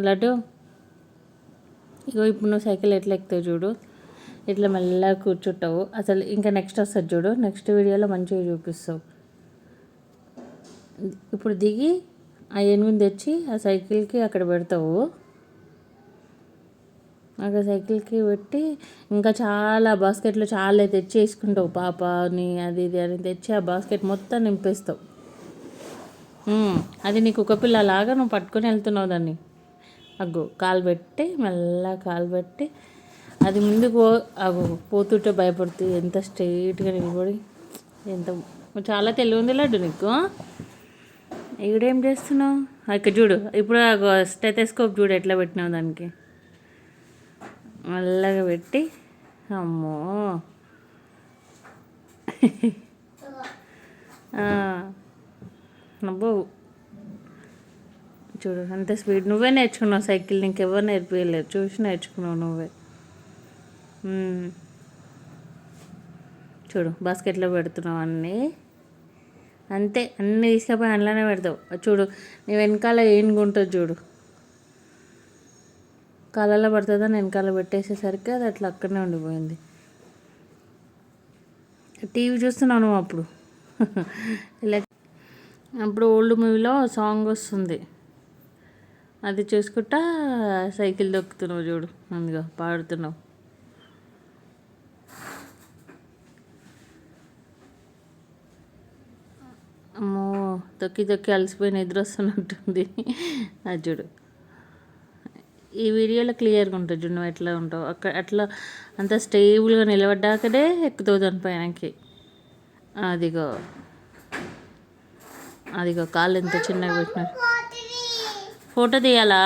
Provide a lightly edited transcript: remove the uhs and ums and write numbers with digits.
లడ్డు ఇగో ఇప్పుడు నువ్వు సైకిల్ ఎట్లా ఎక్కుతావు చూడు, ఇట్లా మెల్లగా కూర్చుంటావు. అసలు ఇంకా నెక్స్ట్ వస్తుంది చూడు, నెక్స్ట్ వీడియోలో మంచిగా చూపిస్తావు. ఇప్పుడు దిగి ఆ ఏనుగుని తెచ్చి ఆ సైకిల్కి అక్కడ పెడతావు. అక్కడ సైకిల్కి పెట్టి ఇంకా చాలా బాస్కెట్లో చాలా తెచ్చి వేసుకుంటావు. పాపని అది ఇది అని తెచ్చి ఆ బాస్కెట్ మొత్తం నింపేస్తావు. అది నీకు ఒక పిల్లలాగా నువ్వు పట్టుకొని వెళ్తున్నావు దాన్ని. అగ్గు కాలు పెట్టి మెల్లగా కాలు పెట్టి అది ముందుకు అగు పోతుంటే భయపడుతుంది. ఎంత స్ట్రైట్గా నిలబడి ఎంత చాలా తెలివి ఉంది లడ్డు నీకు. ఇక్కడేం చేస్తున్నావు? ఇక్కడ చూడు, ఇప్పుడు స్టెథోస్కోప్ చూడు ఎట్లా పెట్టినావు దానికి. మెల్లగా పెట్టి అమ్మో అబ్బో చూడు అంత స్పీడ్. నువ్వే నేర్చుకున్నావు సైకిల్, నీకెవరు నేర్పించలేదు, చూసి నేర్చుకున్నావు నువ్వే. చూడు బాస్కెట్లో పెడుతున్నావు అన్నీ, అంతే అన్నీ తీసుకుపోయి అందులోనే పెడతావు. చూడు నీ వెనకాల ఏనుగు ఉంటుంది చూడు, కాళ్ళలో పడుతుందని వెనకాల పెట్టేసేసరికి అది అట్లా అక్కడనే ఉండిపోయింది. టీవీ చూస్తున్నావు నువ్వు అప్పుడు. ఇలా అప్పుడు ఓల్డ్ మూవీలో సాంగ్ వస్తుంది, అది చూసుకుంటా సైకిల్ దొక్కుతున్నావు చూడు, అందుగా పాడుతున్నావు. అమ్మో తొక్కి తొక్కి అలసిపోయి నిద్ర వస్తున్నట్టుంది. అది చూడు ఈ వీడియోలో క్లియర్గా ఉంటుంది చూడు, నువ్వు ఎట్లా ఉంటావు అక్కడ అట్లా అంత స్టేబుల్గా నిలబడ్డాకనే ఎక్కుతావు దాని పైనకి. అదిగో అదిగో కాళ్ళు ఎంత చిన్నగా పెట్టినారు. ఫోటో తీయాలా?